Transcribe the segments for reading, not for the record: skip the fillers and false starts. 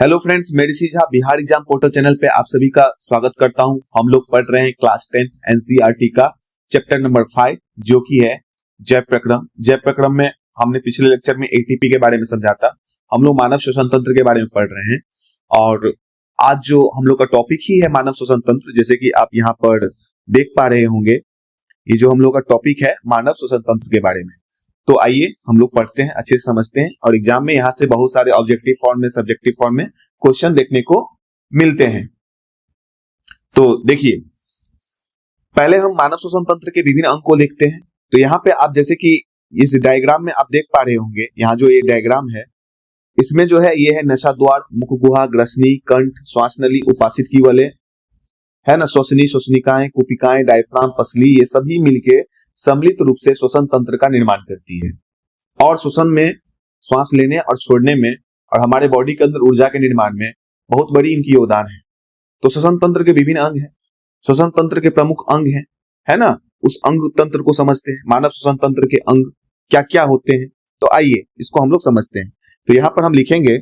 Hello friends, मेरी सीझा Bihar exam portal channel पे आप सभी का स्वागत करता हूं। हम लोग पढ़ रहे हैं क्लास 10th एनसीईआरटी का चैप्टर नंबर 5 जो कि है जय प्रक्रम। जय प्रक्रम में हमने पिछले लेक्चर में एटीपी के बारे में समझा था। हम लोग मानव श्वसन तंत्र के बारे में पढ़ रहे हैं और आज जो हम लोग का टॉपिक ही है मानव श्वसन तंत्र, जैसे कि आप यहाँ पर देख पा रहे होंगे। ये जो हम लोग का टॉपिक है मानव श्वसन तंत्र के बारे में। तो आइए हम लोग पढ़ते हैं, अच्छे से समझते हैं और एग्जाम में यहाँ से बहुत सारे ऑब्जेक्टिव फॉर्म में, सब्जेक्टिव फॉर्म में क्वेश्चन देखने को मिलते हैं। तो देखिए, पहले हम मानव श्वसन तंत्र के विभिन्न अंग को देखते हैं। तो यहाँ पे आप जैसे कि इस डायग्राम में आप देख पा रहे होंगे, यहाँ जो ये डायग्राम है इसमें जो है ये है नसा द्वार, मुख गुहा, ग्रसनी, कंठ, श्वास नली, उपाशित कीवले, है ना, श्वसनी, श्वसनिकाएं, कुपिकाएं, डायफ्राम, पसली, ये सभी मिलके सम्मिलित रूप से श्वसन तंत्र का निर्माण करती है। और श्वसन में, श्वास लेने और छोड़ने में और हमारे बॉडी के अंदर ऊर्जा के निर्माण में बहुत बड़ी इनकी योगदान है। तो श्वसन तंत्र के विभिन्न अंग हैं, श्वसन तंत्र के प्रमुख अंग हैं, है ना। उस अंग तंत्र को समझते हैं, मानव श्वसन तंत्र के अंग क्या क्या होते हैं। तो आइए इसको हम लोग समझते हैं। तो यहां पर हम लिखेंगे,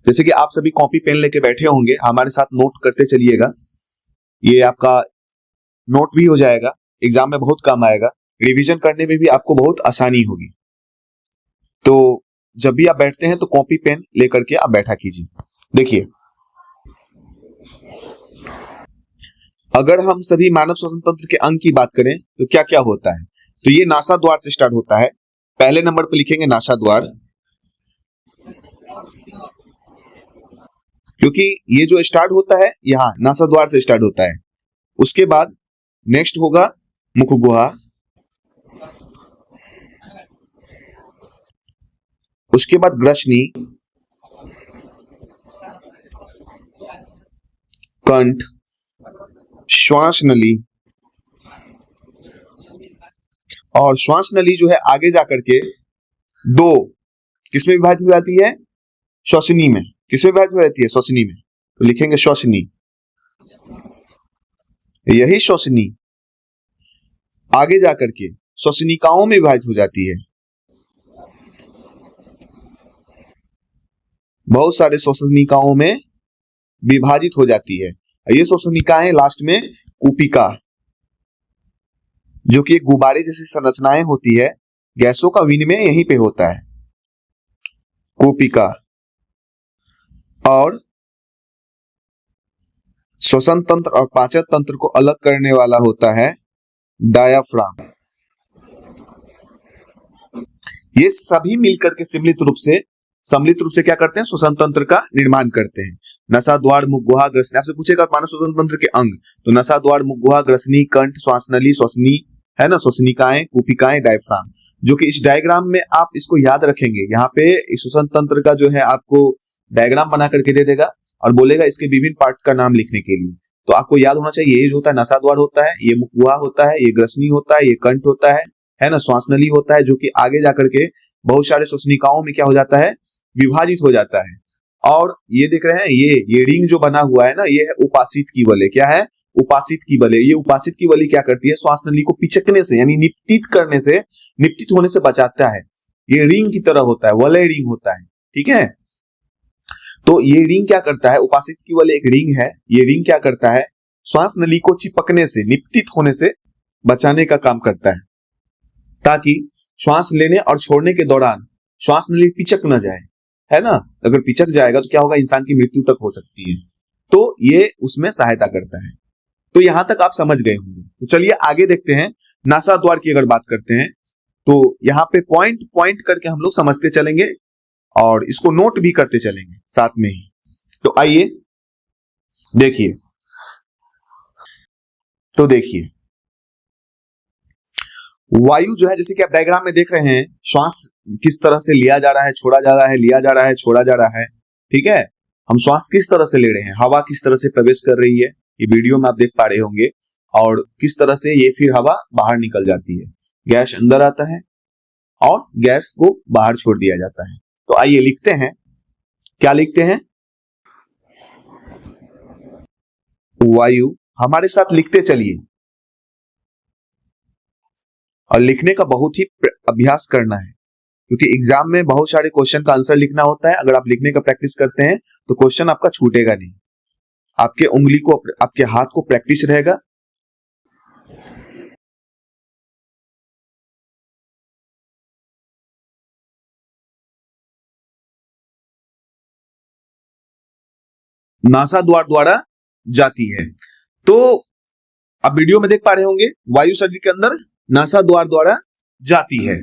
जैसे कि आप सभी कॉपी पेन लेके बैठे होंगे, हमारे साथ नोट करते चलिएगा। ये आपका नोट भी हो जाएगा, एग्जाम में बहुत काम आएगा, रिवीजन करने में भी आपको बहुत आसानी होगी। तो जब भी आप बैठते हैं तो कॉपी पेन लेकर के आप बैठा कीजिए। देखिए, अगर हम सभी मानव श्वसन तंत्र के अंग की बात करें तो क्या क्या होता है। तो ये नासा द्वार से स्टार्ट होता है। पहले नंबर पर लिखेंगे नासा द्वार, क्योंकि ये जो स्टार्ट होता है यहाँ नासा द्वार से स्टार्ट होता है। उसके बाद नेक्स्ट होगा मुख गुहा, उसके बाद ग्रसनी, कंठ, श्वास नली, और श्वास नली जो है आगे जाकर के दो किसमें विभाजित हो जाती है, श्वसनी में। किसमें विभाजित हो जाती है, श्वसनी में। तो लिखेंगे श्वसनी, यही श्वसनी आगे जाकर के श्वसनिकाओं में विभाजित हो जाती है। बहुत सारे श्वसनिकाओं में विभाजित हो जाती है। ये श्वसनिकाएं लास्ट में कुपिका, जो कि एक गुब्बारे जैसी संरचनाएं होती है, गैसों का विनिमय यहीं पे होता है, कुपिका। और श्वसन तंत्र और पाचन तंत्र को अलग करने वाला होता है डायाफ्राम। ये सभी मिलकर के सम्मिलित रूप से क्या करते हैं, श्वसन तंत्र का निर्माण करते हैं। नसा द्वार, मुख गुहा, ग्रसनी। आपसे पूछेगा मानव श्वसन तंत्र के अंग, तो नसा द्वार, मुख गुहा, ग्रसनी, कंठ, श्वास नली, श्वसनी, है ना, श्वसनिकाएं, कुपिकाएं, डायफ्राम। जो कि इस डायग्राम में आप इसको याद रखेंगे। यहाँ पे श्वसन तंत्र का जो है आपको डायग्राम बना करके दे देगा और बोलेगा इसके विभिन्न पार्ट का नाम लिखने के लिए। तो आपको याद होना चाहिए, ये जो होता है नसा द्वार होता है, ये मुख गुहा होता है, ये ग्रसनी होता है, ये कंठ होता है ना, श्वास नली होता है, जो कि आगे जाकर के बहुत सारे श्वसनिकाओं में क्या हो जाता है, विभाजित हो जाता है। और ये देख रहे हैं, ये रिंग जो बना हुआ है ना, ये है उपाशित कीवले। क्या है, उपाशित कीवले। ये उपाशित कीवले क्या करती है, श्वास नली को पिचकने से, यानी निपतित होने से बचाता है। ये रिंग की तरह होता है, वलय रिंग होता है, ठीक है। तो ये रिंग क्या करता है, उपाशित कीवले एक रिंग है। ये रिंग क्या करता है, श्वास नली को चिपकने से, निपतित होने से बचाने का काम करता है, ताकि श्वास लेने और छोड़ने के दौरान श्वास नली पिचक न जाए, है ना। अगर पिचक जाएगा तो क्या होगा, इंसान की मृत्यु तक हो सकती है। तो ये उसमें सहायता करता है। तो यहां तक आप समझ गए होंगे। तो चलिए आगे देखते हैं। नासा द्वार की अगर बात करते हैं तो यहाँ पे पॉइंट पॉइंट करके हम लोग समझते चलेंगे और इसको नोट भी करते चलेंगे साथ में ही। तो आइए देखिए, तो देखिए वायु जो है, जैसे कि आप डायग्राम में देख रहे हैं, श्वास किस तरह से लिया जा रहा है, छोड़ा जा रहा है, लिया जा रहा है, छोड़ा जा रहा है, ठीक है। हम श्वास किस तरह से ले रहे हैं, हवा किस तरह से प्रवेश कर रही है, ये वीडियो में आप देख पा रहे होंगे, और किस तरह से ये फिर हवा बाहर निकल जाती है। गैस अंदर आता है और गैस को बाहर छोड़ दिया जाता है। तो आइए लिखते हैं, क्या लिखते हैं, वायु। हमारे साथ लिखते चलिए और लिखने का बहुत ही अभ्यास करना है। क्योंकि एग्जाम में बहुत सारे क्वेश्चन का आंसर लिखना होता है। अगर आप लिखने का प्रैक्टिस करते हैं तो क्वेश्चन आपका छूटेगा नहीं, आपके उंगली को, आपके हाथ को प्रैक्टिस रहेगा। नासा द्वारा जाती है। तो आप वीडियो में देख पा रहे होंगे, वायु शरीर के अंदर नासा द्वारा जाती है।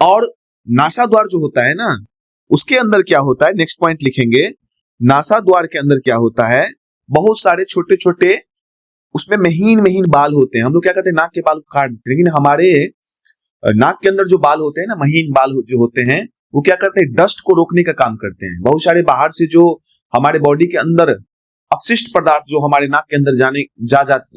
और नासा द्वार जो होता है ना, उसके अंदर क्या होता है, नेक्स्ट पॉइंट लिखेंगे। नासा द्वार के अंदर क्या होता है, बहुत सारे छोटे छोटे उसमें महीन महीन बाल होते हैं। हम लोग क्या करते हैं, नाक के बाल को काट देते हैं, लेकिन हमारे नाक के अंदर जो बाल होते हैं ना, महीन बाल जो होते हैं, वो क्या करते हैं, डस्ट को रोकने का काम करते हैं। बहुत सारे बाहर से जो हमारे बॉडी के अंदर अपशिष्ट पदार्थ जो हमारे नाक के अंदर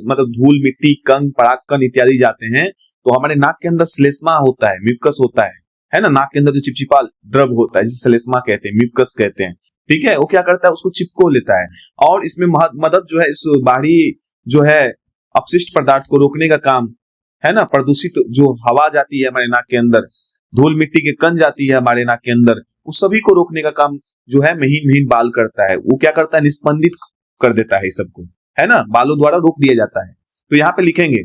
मतलब धूल, मिट्टी, कंग, परागकण इत्यादि जाते हैं, तो हमारे नाक के अंदर श्लेष्मा होता है, म्यूकस होता है ना। नाक के अंदर जो चिपचिपा द्रव होता है, जिसे श्लेष्मा कहते हैं, म्यूकस कहते हैं, ठीक है। वो क्या करता है, उसको चिपको लेता है, और इसमें मदद जो है इस बाहरी जो है अपशिष्ट पदार्थ को रोकने का काम है ना। प्रदूषित जो हवा जाती है हमारे नाक के अंदर, धूल मिट्टी के कण जाती है हमारे नाक के अंदर, उस सभी को रोकने का काम जो है महीन महीन बाल करता है। वो क्या करता है, निस्पंदित कर देता है सबको, है ना, बालों द्वारा रोक दिया जाता है। तो यहां पे लिखेंगे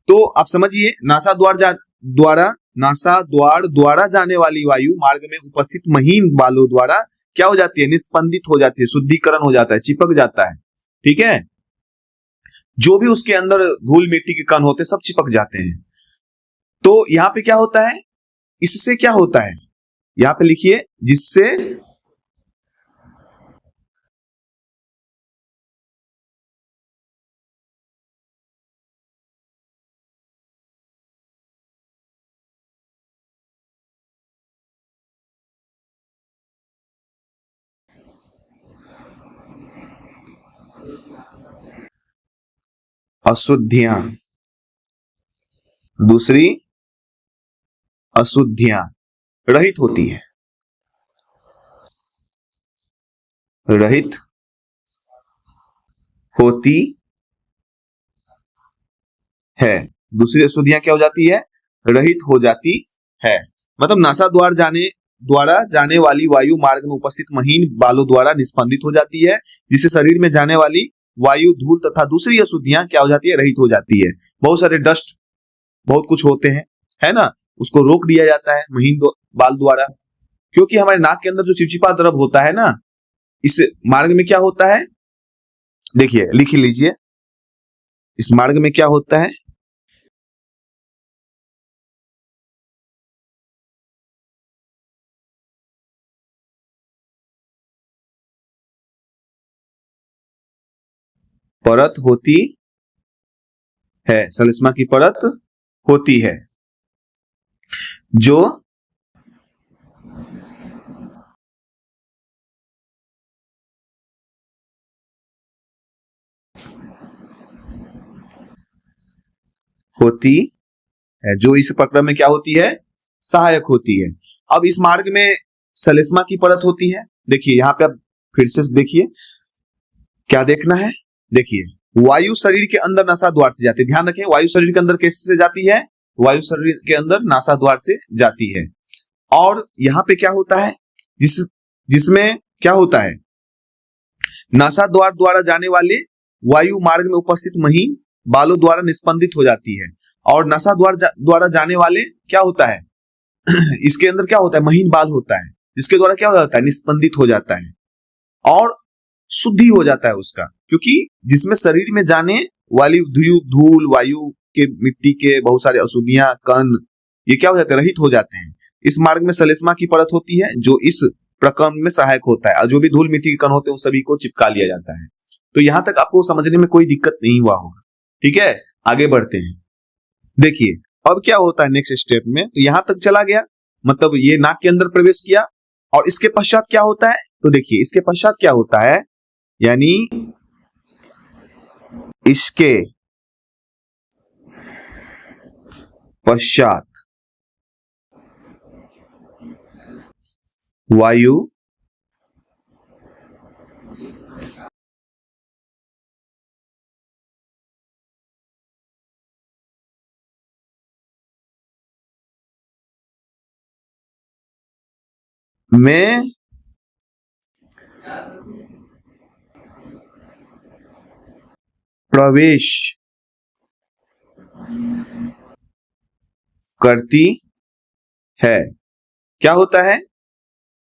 तो आप समझिए, नासा द्वारा जाने वाली वायु मार्ग में उपस्थित महीन बालों द्वारा क्या हो जाती है, निस्पंदित हो जाती है, शुद्धिकरण हो जाता है, चिपक जाता है, ठीक है। जो भी उसके अंदर धूल मिट्टी के कण होते हैं सब चिपक जाते हैं। तो यहां पे क्या होता है, इससे क्या होता है, यहां पे लिखिए, जिससे अशुद्धियां, दूसरी अशुद्धियां रहित होती है, रहित होती है। दूसरी अशुद्धियां क्या हो जाती है, रहित हो जाती है। मतलब नासा द्वारा जाने वाली वायु मार्ग में उपस्थित महीन बालों द्वारा निस्पंदित हो जाती है, जिससे शरीर में जाने वाली वायु, धूल तथा दूसरी अशुद्धियां क्या हो जाती है, रहित हो जाती है। बहुत सारे डस्ट, बहुत कुछ होते हैं, है ना, उसको रोक दिया जाता है महीन बाल द्वारा। क्योंकि हमारे नाक के अंदर जो चिपचिपा द्रव होता है ना, इस मार्ग में क्या होता है, देखिए लिख लीजिए, इस मार्ग में क्या होता है, परत होती है, श्लेष्मा की परत होती है, जो होती है, जो इस प्रक्रिया में क्या होती है, सहायक होती है। अब इस मार्ग में श्लेष्मा की परत होती है। देखिए यहां पे अब फिर से देखिए क्या देखना है, देखिए वायु शरीर के अंदर नासा द्वार से जाती है। ध्यान रखें, वायु शरीर के अंदर कैसे जाती है, वायु शरीर के अंदर नासा द्वार से जाती है। और यहां पे क्या होता है, जिसमें क्या होता है, नासा द्वारा जाने वाले वायु मार्ग में उपस्थित महीन बालों द्वारा निस्पंदित हो जाती है। और नासा द्वारा जाने वाले क्या होता है इसके अंदर क्या होता है, महीन बाल होता है, जिसके द्वारा क्या हो जाता है, निस्पंदित हो जाता है और शुद्धि हो जाता है उसका। क्योंकि जिसमें शरीर में जाने वाली धूल, वायु के, मिट्टी के बहुत सारे अशुद्धियां, कण, ये क्या हो जाते हैं, रहित हो जाते हैं। इस मार्ग में श्लेष्मा की परत होती है, जो इस प्रक्रम में सहायक होता है, और जो भी धूल मिट्टी के कण होते हैं उन सभी को चिपका लिया जाता है। तो यहां तक आपको समझने में कोई दिक्कत नहीं हुआ होगा, ठीक है। आगे बढ़ते हैं, देखिए अब क्या होता है नेक्स्ट स्टेप में। तो यहां तक चला गया, मतलब ये नाक के अंदर प्रवेश किया, और इसके पश्चात क्या होता है, तो देखिए इसके पश्चात क्या होता है, यानी इसके पश्चात वायु में प्रवेश करती है। क्या होता है,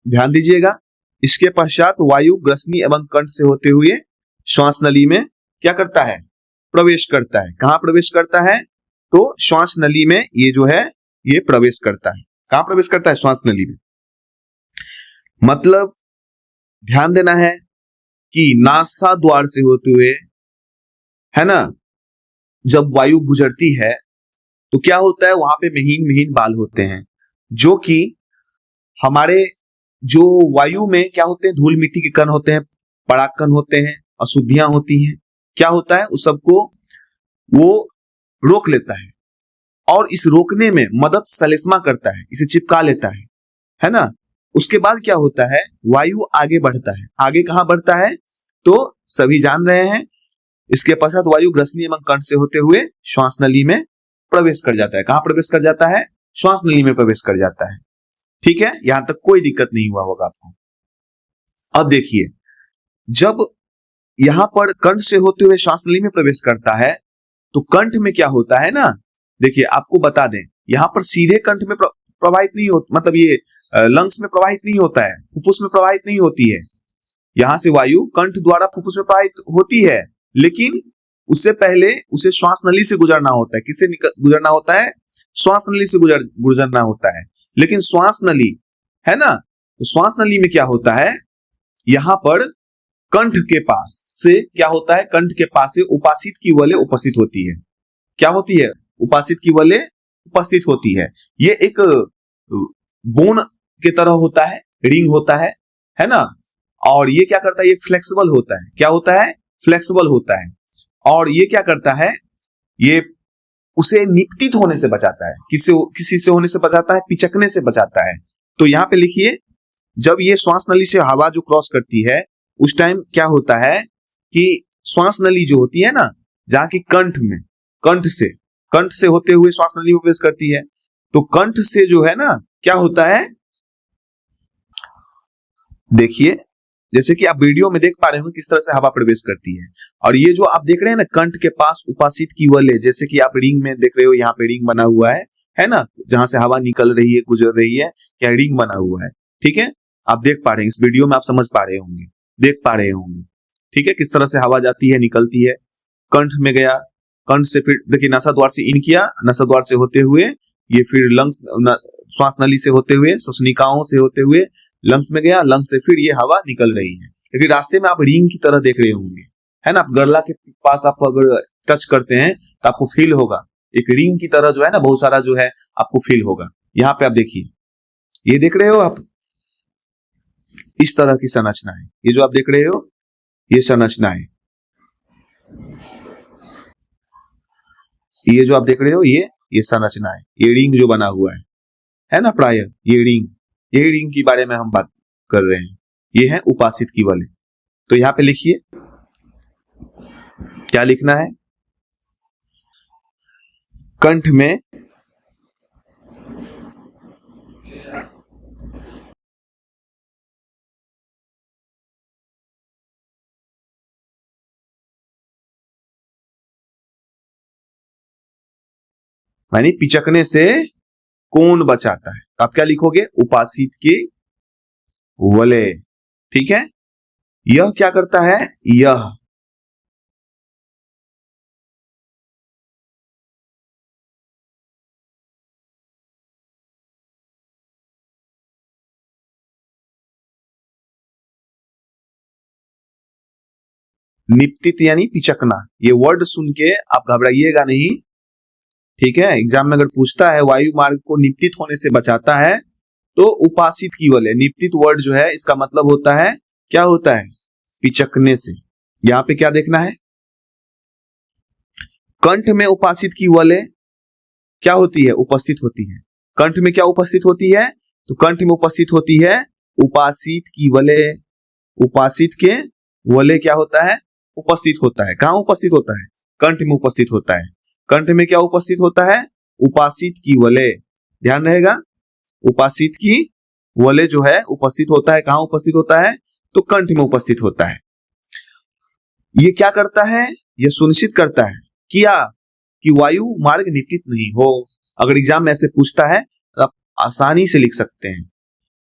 ध्यान दीजिएगा, इसके पश्चात वायु ग्रसनी एवं कंठ से होते हुए श्वास नली में क्या करता है, प्रवेश करता है। कहां प्रवेश करता है, तो श्वास नली में ये जो है ये प्रवेश करता है। कहां प्रवेश करता है, श्वास नली में। मतलब ध्यान देना है कि नासा द्वार से होते हुए, है ना, जब वायु गुजरती है तो क्या होता है, वहां पे महीन महीन बाल होते हैं, जो कि हमारे जो वायु में क्या होते हैं, धूल मिट्टी के कण होते हैं, पराग कण होते हैं, अशुद्धियां होती हैं, क्या होता है, उस सबको वो रोक लेता है। और इस रोकने में मदद सलेस्मा करता है, इसे चिपका लेता है ना। उसके बाद क्या होता है, वायु आगे बढ़ता है। आगे कहां बढ़ता है, तो सभी जान रहे हैं, इसके पश्चात वायु ग्रसनी एवं कंठ से होते हुए श्वास नली में प्रवेश कर जाता है। कहां प्रवेश कर जाता है, श्वास नली में प्रवेश कर जाता है। ठीक है, यहां तक कोई दिक्कत नहीं हुआ होगा आपको। अब देखिए, जब यहां पर कंठ से होते हुए श्वास नली में प्रवेश करता है तो कंठ में क्या होता है ना, देखिए आपको बता दें, यहां पर सीधे कंठ में प्रवाहित नहीं होता, मतलब ये लंग्स में प्रवाहित नहीं होता है, फुफ्फुस में प्रवाहित नहीं होती है। यहां से वायु कंठ द्वारा फुफ्फुस में प्रवाहित होती है, लेकिन उससे पहले उसे श्वास नली से गुजरना होता है। किससे गुजरना होता है, श्वास नली से गुजरना होता है। लेकिन श्वास नली, है ना, तो श्वास नली में क्या होता है, यहां पर कंठ के पास से क्या होता है, कंठ के पास से उपासित की वलय उपस्थित होती है। क्या होती है, उपासित की वलय उपस्थित होती है। ये एक बोन के तरह होता है, रिंग होता है ना। और ये क्या करता है, ये फ्लेक्सिबल होता है। क्या होता है, फ्लेक्सिबल होता है। और ये क्या करता है, ये उसे निपतित होने से बचाता है। किसी से होने से बचाता है, पिचकने से बचाता है। तो यहां पे लिखिए, जब ये श्वास नली से हवा जो क्रॉस करती है, उस टाइम क्या होता है कि श्वास नली जो होती है ना, जहां की कंठ से होते हुए श्वास नली में प्रवेश करती है, तो कंठ से जो है ना क्या होता है, देखिए जैसे कि आप वीडियो में देख पा रहे हो किस तरह से हवा प्रवेश करती है। और ये जो आप देख रहे हैं ना, कंठ के पास उपासित की वलय, जैसे कि आप रिंग में देख रहे हो, यहाँ पे रिंग बना हुआ है ना, जहां से हवा निकल रही है, गुजर रही है, या रिंग बना हुआ है। ठीक है, आप देख पा रहे हैं, इस वीडियो में आप समझ पा रहे होंगे, देख पा रहे होंगे। ठीक है, किस तरह से हवा जाती है, निकलती है, कंठ में गया, कंठ से फिर देखिए नासा द्वार से इन किया, नासा द्वार से होते हुए ये फिर लंग्स, श्वास नली से होते हुए, श्वसनिकाओं से होते हुए लंग्स में गया, लंग्स से फिर ये हवा निकल रही है। लेकिन रास्ते में आप रिंग की तरह देख रहे होंगे, है ना, आप गरला के पास आप अगर टच करते हैं तो आपको फील होगा, एक रिंग की तरह जो है ना, बहुत सारा जो है आपको फील होगा। यहाँ पे आप देखिए, ये देख रहे हो आप, इस तरह की संरचना है, ये जो आप देख रहे हो ये संरचना है, ये जो आप देख रहे हो ये संरचना है, ये रिंग जो बना हुआ है ना, प्राय ये रिंग की बारे में हम बात कर रहे हैं। ये है उपासित की वलय। तो यहां पे लिखिए, क्या लिखना है, कंठ में यानी पिचकने से कौन बचाता है, तो आप क्या लिखोगे, उपासित की वलय। ठीक है, यह क्या करता है, यह निपतित यानी पिचकना, ये वर्ड सुन के आप घबराइएगा नहीं। ठीक है, एग्जाम में अगर पूछता है वायु मार्ग को निपतित होने से बचाता है, तो उपासित की वलय, निपतित वर्ड जो है इसका मतलब होता है, क्या होता है, पिचकने से। यहां पे क्या देखना है, कंठ में उपासित की वलय क्या होती है, उपस्थित होती है। कंठ में क्या उपस्थित होती है, तो कंठ में उपस्थित होती है उपासित की वलय। उपासित के वलय क्या होता है, उपस्थित होता है। कहां उपस्थित होता है, कंठ में उपस्थित होता है। कंठ में क्या उपस्थित होता है, उपासित की वलय। ध्यान रहेगा, उपासित की वलय जो है उपस्थित होता है, कहां उपस्थित होता है, तो कंठ में उपस्थित होता है। ये क्या करता है, यह सुनिश्चित करता है किया कि वायु मार्ग निपतित नहीं हो। अगर एग्जाम में ऐसे पूछता है तो आप आसानी से लिख सकते हैं।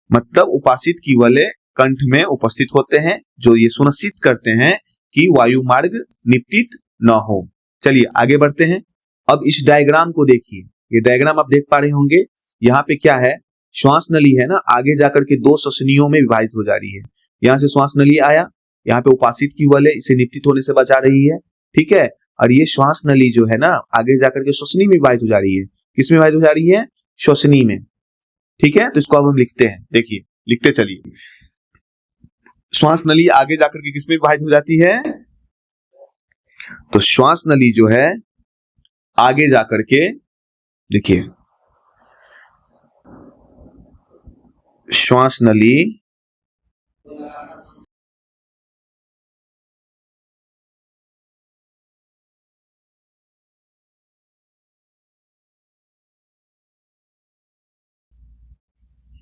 मतलब उपासित की वलय कंठ में उपस्थित होते हैं, जो ये सुनिश्चित करते हैं कि वायु मार्ग निपतित न हो। चलिए आगे बढ़ते हैं। अब इस डायग्राम को देखिए, ये डायग्राम आप देख पा रहे होंगे। यहाँ पे क्या है, श्वास नली है ना, आगे जाकर के दो श्वसनियों में विभाजित हो जा रही है। यहाँ से श्वास नली आया, यहाँ पे उपासित की वलय इसे निपतित होने से बचा रही है, ठीक है। और ये श्वास नली जो है ना, आगे जाकर के श्वसनी में विभाजित हो जा रही है। किसमें विभाजित हो जा रही है, श्वसनी में, ठीक है। तो इसको अब हम लिखते हैं, देखिए लिखते चलिए। श्वास नली आगे जाकर के किसमें विभाजित हो जाती है, तो श्वास नली जो है आगे जाकर के, देखिए श्वास नली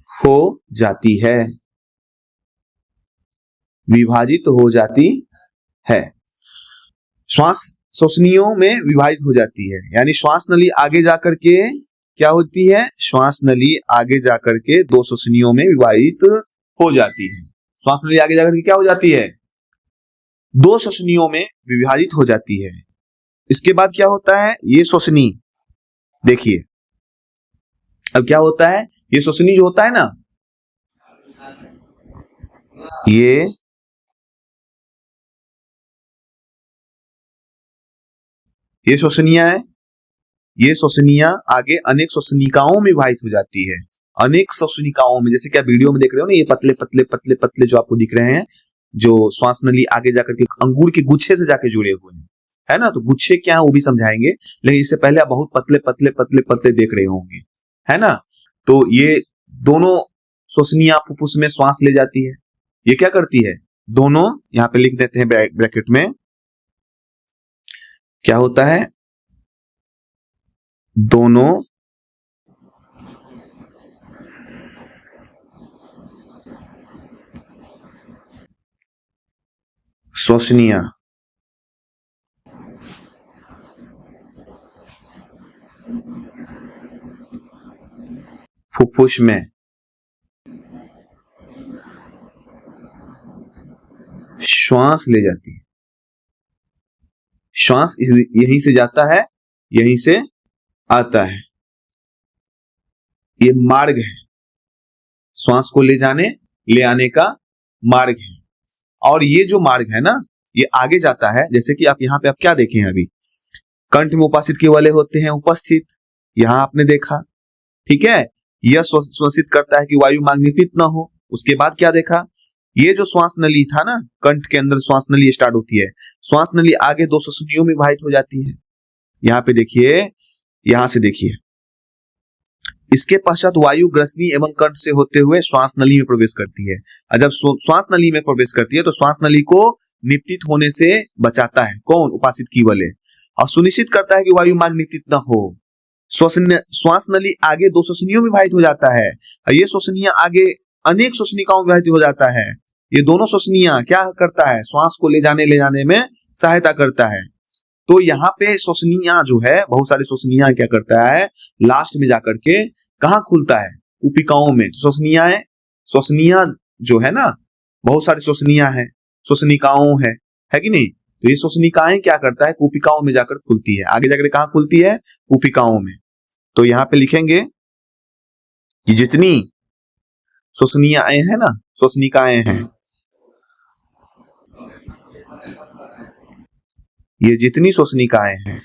हो जाती है, विभाजित हो जाती है। श्वास श्वसनियों में विभाजित हो जाती है, यानी श्वास नली आगे जाकर के क्या होती है, श्वास नली आगे जाकर के दो श्वसनियों में विभाजित हो जाती है। श्वास नली आगे जाकर के क्या हो जाती है, दो श्वसनियों में विभाजित हो जाती है। इसके बाद क्या होता है, ये श्वसनी, देखिए अब क्या होता है, ये श्वसनी जो होता है ना, ये श्वसनिया है, ये श्वसनिया आगे अनेक श्वसनिकाओं में विभाजित हो जाती है। अनेक श्वसनिकाओं में, जैसे क्या वीडियो में देख रहे हो ना, ये पतले पतले पतले पतले जो आपको दिख रहे हैं, जो श्वास नली आगे जाकर के अंगूर के गुच्छे से जाके जुड़े हुए हैं, है ना। तो गुच्छे क्या है वो भी समझाएंगे, लेकिन इससे पहले आप बहुत पतले पतले पतले पतले देख रहे होंगे, है ना। तो ये दोनों श्वसनिया फुफ्फुस में श्वास ले जाती है। ये क्या करती है, दोनों, यहां पे लिख देते हैं ब्रैकेट में, क्या होता है, दोनों श्वसनिया फुफ्फुस में श्वास ले जाती है। श्वास यहीं से जाता है, यहीं से आता है, ये मार्ग है, श्वास को ले जाने ले आने का मार्ग है। और ये जो मार्ग है ना, ये आगे जाता है, जैसे कि आप यहाँ पे आप क्या देखें, अभी कंठ में उपासित के वाले होते हैं उपस्थित, यहां आपने देखा, ठीक है। यह सुनिश्चित करता है कि वायु मार्ग निपतित न हो। उसके बाद क्या देखा, ये जो श्वास नली था ना, कंठ के अंदर श्वास नली स्टार्ट होती है, श्वास नली आगे दो श्वसनियों में विभाजित हो जाती है। यहाँ पे देखिए, यहां से देखिए, इसके पश्चात वायु ग्रसनी एवं कंठ से होते हुए श्वास नली में प्रवेश करती है। और जब श्वास नली में प्रवेश करती है तो श्वास नली को निपतित होने से बचाता है, कौन, उपासित की वलय, और सुनिश्चित करता है कि वायु मार्ग निपतित न हो। श्वास नली आगे दो श्वसनियों में विभाजित हो जाता है, और ये श्वसनियां आगे अनेक श्वसनिकाओं में विभाजित हो जाता है। ये दोनों श्वसनियां क्या करता है, श्वास को ले जाने में सहायता करता है। तो यहाँ पे श्वसनियां जो है, बहुत सारे श्वसनियां क्या करता है, लास्ट में जाकर के कहाँ खुलता है, कुपिकाओं में। श्वसनियां जो है ना, बहुत सारी श्वसनियां है, श्वसनिकाओं है कि नहीं। तो ये श्वसनिकाएं क्या करता है, कुपिकाओं में जाकर खुलती है। आगे जाकर कहाँ खुलती है, कुपिकाओं में। तो यहाँ पे लिखेंगे कि जितनी श्वसनियाएं है ना, श्वसनिकाएं हैं, ये जितनी श्वसनिकाएं हैं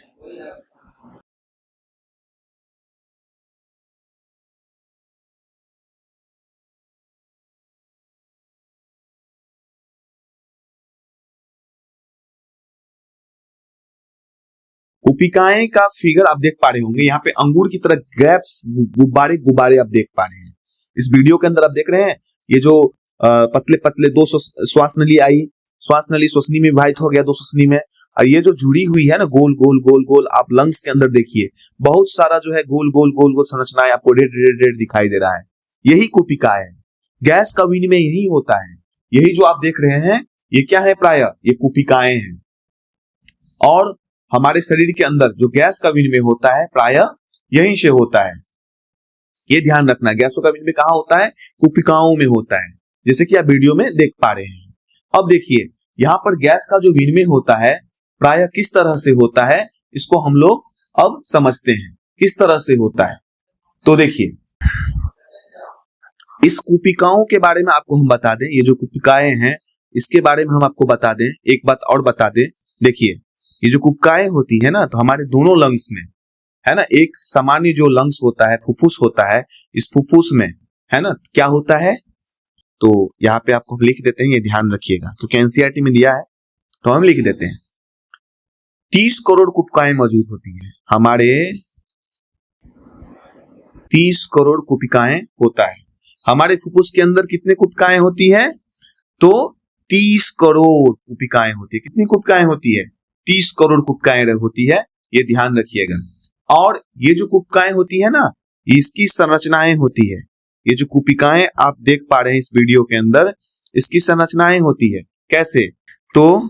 कुपिकाएं का फिगर आप देख पा रहे होंगे, यहाँ पे अंगूर की तरह गैप्स, गुब्बारे गुब्बारे आप देख पा रहे हैं। इस वीडियो के अंदर आप देख रहे हैं ये जो पतले पतले दो श्वास नली आई, श्वास नली श्वसनी में विभाजित हो गया, दो श्वसनी में, और ये जो जुड़ी हुई है ना गोल गोल गोल गोल, आप लंग्स के अंदर देखिए बहुत सारा जो है गोल गोल गोल गोल संरचनाएं आपको रेड रेड रेड दिखाई दे रहा है, यही कुपिकाएं है। गैस का विनिमय यही होता है, यही जो आप देख रहे हैं ये क्या है, प्राय ये कुपिकाएं हैं। और हमारे शरीर के अंदर जो गैस का विनिमय होता है प्राय यहीं से होता है, ये ध्यान रखना। गैसों का विनिमय कहाँ होता है, कुपिकाओं में होता है, जैसे कि आप वीडियो में देख पा रहे हैं। अब देखिए यहाँ पर गैस का जो विनिमय होता है प्राय किस तरह से होता है, इसको हम लोग अब समझते हैं किस तरह से होता है। तो देखिए इस कुपिकाओं के बारे में आपको हम बता दें, ये जो कुपिकाएं हैं इसके बारे में हम आपको बता दें, एक बात और बता दें। देखिए ये जो कुपिकाएं होती है ना, तो हमारे दोनों लंग्स में है ना, एक सामान्य जो लंग्स होता है, फुफ्फुस होता है, इस फुफ्फुस में है ना क्या होता है, तो यहाँ पे आपको लिख देते हैं, ये ध्यान रखिएगा क्योंकि एनसीईआरटी में दिया है तो हम लिख देते हैं। 30 करोड़ कुपिकाएं मौजूद होती हैं हमारे, 30 करोड़ कुपिकाएं होता है हमारे फुफ्फुस के अंदर। कितने कुपिकाएं होती है, तो 30 करोड़ कुपिकाएं होती है। कितनी कुपिकाएं होती है, 30 करोड़ कुपिकाएं होती है, ये ध्यान रखिएगा। और ये जो कुपिकाएं होती है ना, इसकी संरचनाएं होती है, ये जो कुपिकाएं आप देख पा रहे हैं इस वीडियो के अंदर, इसकी संरचनाएं होती है कैसे, तो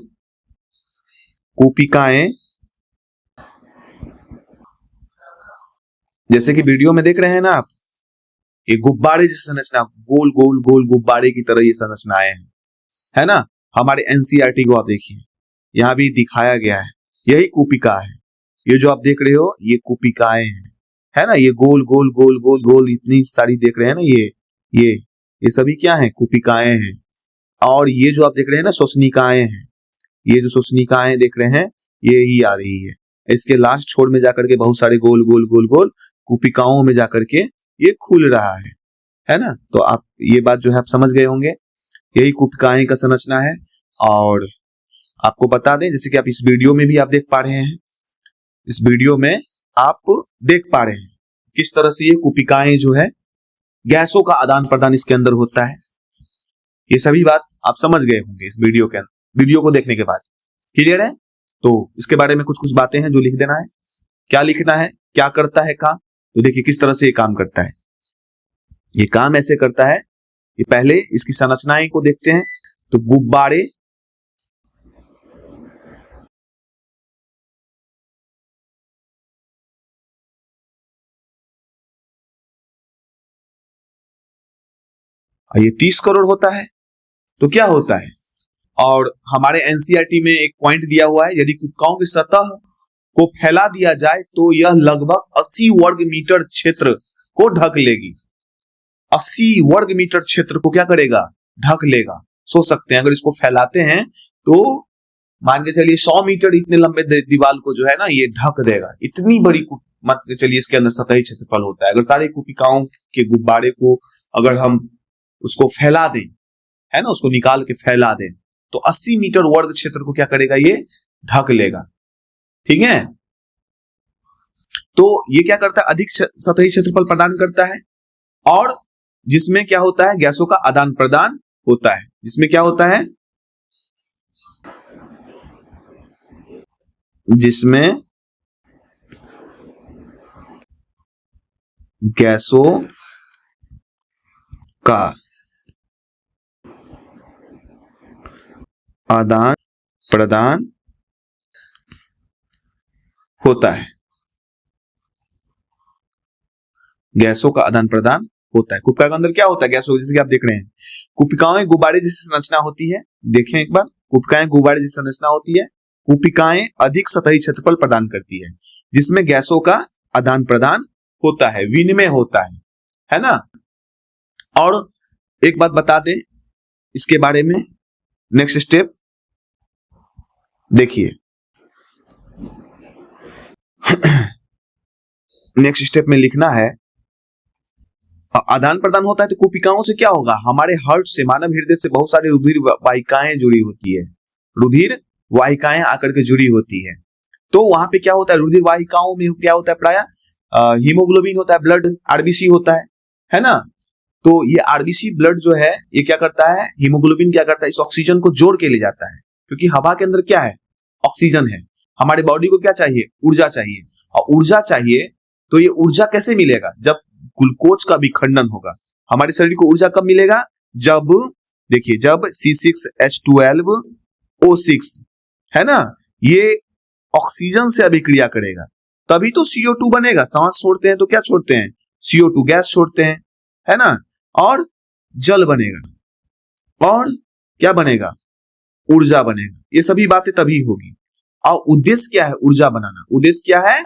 कुपिकाएं जैसे कि वीडियो में देख रहे हैं ना आप, ये गुब्बारे जैसी संरचना, गोल गोल गोल गुब्बारे की तरह ये संरचनाएं हैं, है ना। हमारे एनसीईआरटी को आप देखिए, यहां भी दिखाया गया है, यही कुपिका है। ये जो आप देख रहे हो ये कुपिकाएं हैं, है ना, ये गोल गोल गोल गोल गोल इतनी सारी देख रहे हैं ना, ये सभी क्या है, कुपिकाएं हैं। और ये जो आप देख रहे हैं ना श्वसनिकाएं हैं, ये जो श्वसनिकाएं देख रहे हैं ये ही आ रही है, इसके लास्ट छोर में जाकर के बहुत सारे गोल गोल गोल गोल कुपिकाओं में जाकर के ये खुल रहा है ना। तो आप ये बात जो है आप समझ गए होंगे, यही कुपिकाएं का संरचना है। और आपको बता दें, जैसे कि आप इस वीडियो में भी आप देख पा रहे हैं, इस वीडियो में आप देख पा रहे हैं किस तरह से ये कुपिकाएं जो है गैसों का आदान प्रदान इसके अंदर होता है। ये सभी बात आप समझ गए होंगे इस वीडियो के अंदर, वीडियो को देखने के बाद। क्लियर है, तो इसके बारे में कुछ कुछ बातें हैं जो लिख देना है। क्या लिखना है, क्या करता है काम, तो देखिए किस तरह से ये काम करता है। ये काम ऐसे करता है कि पहले इसकी संरचनाएं को देखते हैं, तो गुब्बारे ये 30 करोड़ होता है, तो क्या होता है। और हमारे एनसीईआरटी में एक पॉइंट दिया हुआ है, यदि कुपिकाओं की सतह को फैला दिया जाए तो यह लगभग 80 वर्ग मीटर क्षेत्र को ढक लेगी। 80 वर्ग मीटर क्षेत्र को क्या करेगा, ढक लेगा। सोच सकते हैं अगर इसको फैलाते हैं तो मान के चलिए 100 मीटर इतने लंबे दीवार को जो है ना ये ढक देगा। इतनी बड़ी मान के चलिए इसके अंदर सतही क्षेत्रफल होता है। अगर सारे कुपिकाओं के गुब्बारे को अगर हम उसको फैला दें, है ना, उसको निकाल के फैला दें, तो 80 मीटर वर्ग क्षेत्र को क्या करेगा, ये ढक लेगा। ठीक है, तो ये क्या करता है, अधिक सतही क्षेत्रफल प्रदान करता है, और जिसमें क्या होता है, गैसों का आदान प्रदान होता है। जिसमें क्या होता है, जिसमें गैसों का आदान प्रदान होता है, गैसों का आदान प्रदान होता है। कुपिका के अंदर क्या होता है, गैसों, जैसे कि आप देख रहे हैं कुपिकाएं गुब्बारे जैसी संरचना होती है। देखें एक बार, कुपिकाएं गुब्बारे जैसी संरचना होती है। कुपिकाएं अधिक सतही क्षेत्रफल प्रदान करती है, जिसमें गैसों का आदान प्रदान होता है, विनिमय होता है ना। और एक बात बता दें इसके बारे में, नेक्स्ट स्टेप देखिए। नेक्स्ट स्टेप में लिखना है, आदान प्रदान होता है तो कुपिकाओं से क्या होगा, हमारे हार्ट से, मानव हृदय से बहुत सारी रुधिर वाहिकाएं जुड़ी होती है, रुधिर वाहिकाएं आकर के जुड़ी होती है। तो वहां पे क्या होता है, रुधिर वाहिकाओं में क्या होता है, प्राय हीमोग्लोबिन होता है, ब्लड आरबीसी होता है ना। तो ये आरबीसी ब्लड जो है ये क्या करता है, हीमोग्लोबिन क्या करता है, इस ऑक्सीजन को जोड़ के ले जाता है, क्योंकि हवा के अंदर क्या है, ऑक्सीजन है। हमारे बॉडी को क्या चाहिए, ऊर्जा चाहिए, और ऊर्जा चाहिए तो ये ऊर्जा कैसे मिलेगा, जब ग्लूकोज का विखंडन होगा। हमारे शरीर को ऊर्जा कब मिलेगा, जब देखिए जब C6H12O6 है ना, ये ऑक्सीजन से अभिक्रिया करेगा, तभी तो CO2 बनेगा। सांस छोड़ते हैं तो क्या छोड़ते हैं, CO2 गैस छोड़ते हैं, है ना, और जल बनेगा, और क्या बनेगा, ऊर्जा बनेगा। ये सभी बातें तभी होगी। और उद्देश्य क्या है, ऊर्जा बनाना। उद्देश्य क्या है,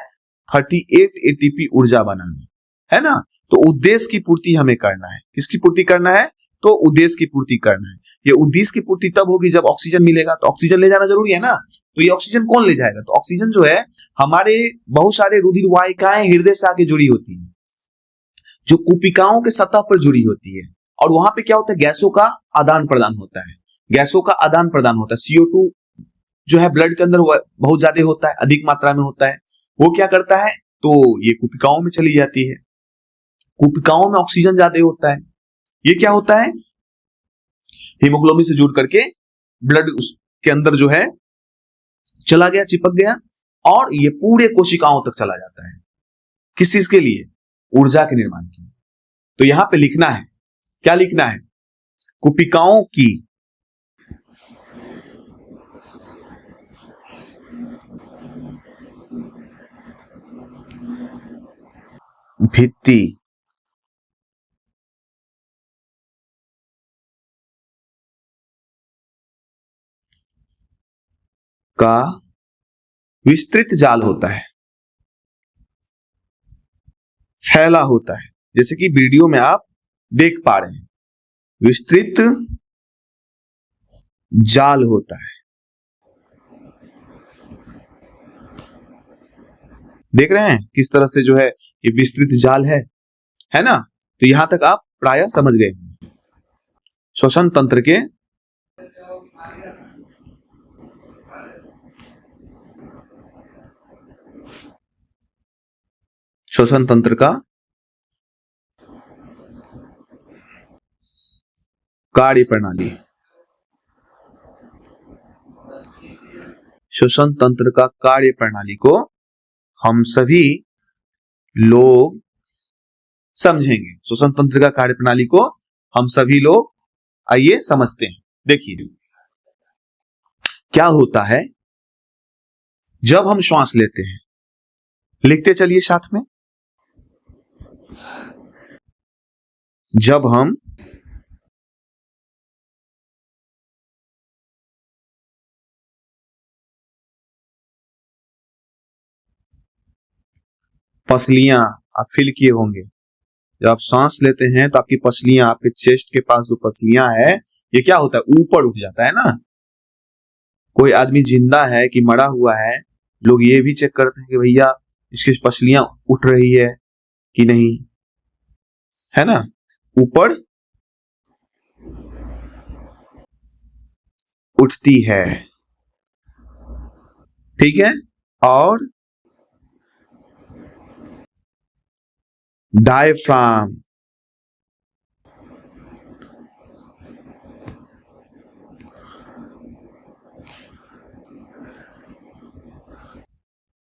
38 ATP ऊर्जा बनाना, है ना। तो उद्देश्य की पूर्ति हमें करना है। किसकी पूर्ति करना है, तो उद्देश्य की पूर्ति करना है। ये उद्देश्य की पूर्ति तब होगी जब ऑक्सीजन मिलेगा, तो ऑक्सीजन ले जाना जरूरी है ना। तो ये ऑक्सीजन कौन ले जाएगा, तो ऑक्सीजन जो है हमारे बहुत सारे रुधिर वाहिकाएं हृदय से आके जुड़ी होती है, जो कुपिकाओं के सतह पर जुड़ी होती है, और वहां पे क्या होता है, गैसों का आदान प्रदान होता है। गैसों का आदान प्रदान होता है। CO2 जो है ब्लड के अंदर बहुत ज्यादा होता है, अधिक मात्रा में होता है। वो क्या करता है, तो ये कुपिकाओं में चली जाती है। कुपिकाओं में ऑक्सीजन ज्यादा होता है। ये क्या होता है, हीमोग्लोबिन से जुड़ करके ब्लड उसके अंदर जो है चला गया, चिपक गया, और ये पूरे कोशिकाओं तक चला जाता है। किस चीज के लिए, ऊर्जा के निर्माण के लिए। तो यहां पे लिखना है, क्या लिखना है, कुपिकाओं की भित्ति का विस्तृत जाल होता है, फैला होता है, जैसे कि वीडियो में आप देख पा रहे हैं, विस्तृत जाल होता है। देख रहे हैं किस तरह से जो है ये विस्तृत जाल है ना। तो यहां तक आप प्रायः समझ गए। श्वसन तंत्र के श्वसन तंत्र का कार्य प्रणाली, श्वसन तंत्र का कार्य प्रणाली को हम सभी लोग समझेंगे। श्वसन तंत्र का कार्य प्रणाली को हम सभी लोग आइए समझते हैं। देखिए क्या होता है जब हम श्वास लेते हैं, लिखते चलिए साथ में, जब हम पसलियां आप फील किए होंगे, जब आप सांस लेते हैं तो आपकी पसलियां, आपके चेस्ट के पास जो पसलियां है, ये क्या होता है, ऊपर उठ जाता है ना। कोई आदमी जिंदा है कि मरा हुआ है, लोग ये भी चेक करते हैं कि भैया इसकी पसलियां उठ रही है कि नहीं, है ना, ऊपर उठती है, ठीक है। और डायफ्राम,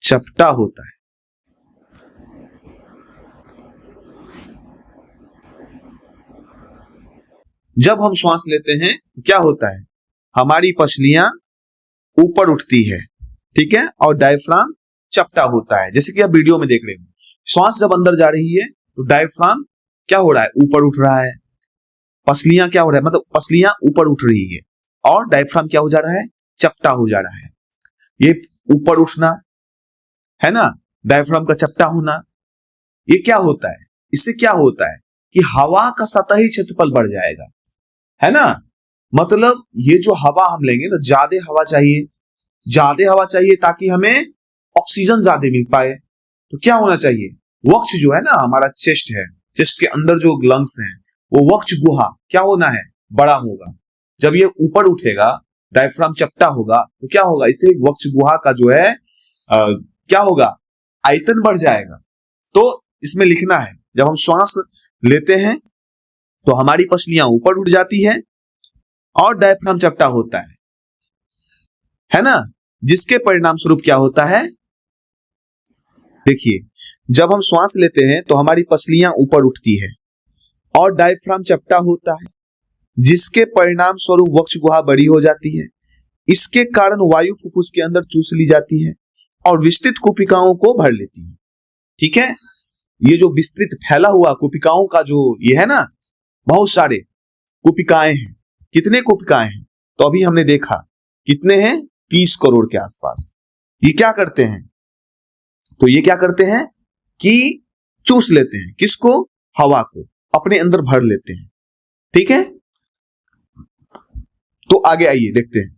चपटा होता है। जब हम श्वास लेते हैं क्या होता है, हमारी पसलियां ऊपर उठती है, ठीक है, और डायफ्राम चपटा होता है। जैसे कि आप वीडियो में देख रहे हो, श्वास जब अंदर जा रही है तो डायफ्राम क्या हो रहा है, ऊपर उठ रहा है। पसलियां क्या हो रहा है, मतलब पसलियां ऊपर उठ रही है, और डायफ्राम क्या हो जा रहा है, चपटा हो जा रहा है। ये ऊपर उठना है ना, डायफ्राम का चपटा होना, ये क्या होता है, इससे क्या होता है कि हवा का सतही क्षेत्रफल बढ़ जाएगा, है ना। मतलब ये जो हवा हम लेंगे तो ज्यादा हवा चाहिए, ज्यादा हवा चाहिए ताकि हमें ऑक्सीजन ज्यादा मिल पाए। तो क्या होना चाहिए, वक्ष जो है ना, हमारा चेस्ट है, चेस्ट के अंदर जो लंग्स हैं, वो वक्ष गुहा क्या होना है, बड़ा होगा। जब ये ऊपर उठेगा, डायफ्राम चपटा होगा, तो क्या होगा, इसे वक्ष गुहा का जो है क्या होगा, आयतन बढ़ जाएगा। तो इसमें लिखना है जब हम श्वास लेते हैं तो हमारी पसलियां ऊपर उठ जाती है और डायफ्राम चपटा होता है ना, जिसके परिणाम स्वरूप क्या होता है, देखिए जब हम श्वास लेते हैं तो हमारी पसलियां ऊपर उठती है और डायफ्राम चपटा होता है, जिसके परिणाम स्वरूप वक्ष गुहा बड़ी हो जाती है। इसके कारण वायु फुफ्फुस के अंदर चूस ली जाती है और विस्तृत कुपिकाओं को भर लेती है। ठीक है, ये जो विस्तृत फैला हुआ कुपिकाओं का जो ये है ना, बहुत सारे कुपिकाएं हैं। कितने कुपिकाएं हैं, तो अभी हमने देखा कितने हैं, 30 करोड़ के आसपास। ये क्या करते हैं, तो ये क्या करते हैं कि चूस लेते हैं, किसको, हवा को अपने अंदर भर लेते हैं। ठीक है, तो आगे आइए देखते हैं।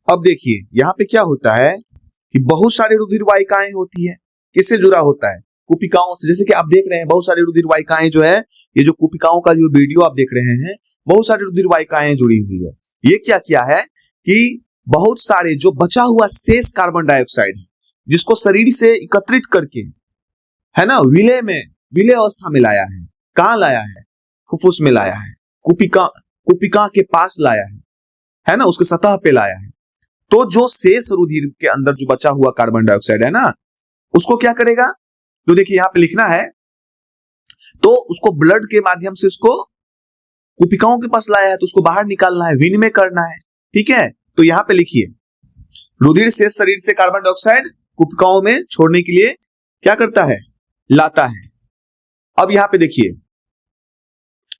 अब देखिए यहां पे क्या होता है कि बहुत सारे रुधिर वाहिकाएं होती है। किससे जुड़ा होता है, कुपिकाओं से। जैसे कि आप देख रहे हैं बहुत सारे रुधिर वाहिकाएं जो है, ये जो कुपिकाओं का जो वीडियो आप देख रहे हैं, बहुत सारे रुधिर वाहिकाएं जुड़ी हुई है। ये क्या किया है कि बहुत सारे जो बचा हुआ शेष कार्बन डाइऑक्साइड जिसको शरीर से एकत्रित करके, है ना, विलय अवस्था में लाया है। कहां लाया है, फुफ्फुस में लाया है, कुपिका के पास लाया है ना, उसके सतह पे लाया है। तो जो शेष रुधिर के अंदर जो बचा हुआ कार्बन डाइऑक्साइड है ना, उसको क्या करेगा, तो देखिए यहां पे लिखना है, तो उसको ब्लड के माध्यम से उसको कुपिकाओं के पास लाया है, तो उसको बाहर निकालना है, विनिमय करना है। ठीक है, तो यहां पे लिखिए रुधिर से शरीर से कार्बन डाइऑक्साइड कुपिकाओं में छोड़ने के लिए क्या करता है, लाता है। अब यहां पे देखिए,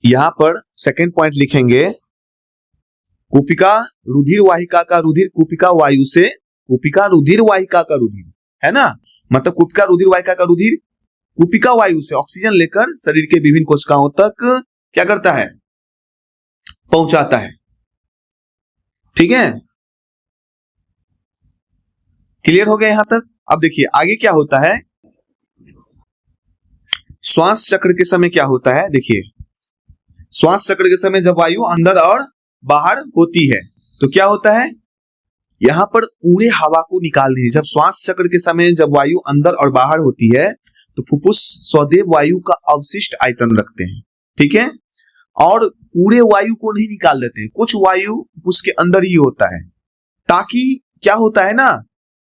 यहां पर सेकेंड पॉइंट लिखेंगे, कुपिका रुधिर वाहिका का रुधिर कुपिका वायु से, कुपिका रुधिर वाहिका का रुधिर, है ना, मतलब कुपिका रुधिर वाहिका का रुधिर कुपिका वायु से ऑक्सीजन लेकर शरीर के विभिन्न कोशिकाओं तक क्या करता है, पहुंचाता है। ठीक है, क्लियर हो गया यहां तक। अब देखिए आगे क्या होता है, श्वास चक्र के समय क्या होता है, देखिए श्वास चक्र के समय जब वायु अंदर और बाहर होती है तो क्या होता है, यहां पर पूरे हवा को निकालनी है। जब श्वास चक्र के समय जब वायु अंदर और बाहर होती है तो फुफ्फुस स्वदेव वायु का अवशिष्ट आयतन रखते हैं। ठीक है, और पूरे वायु को नहीं निकाल देते हैं, कुछ वायु उसके अंदर ही होता है, ताकि क्या होता है ना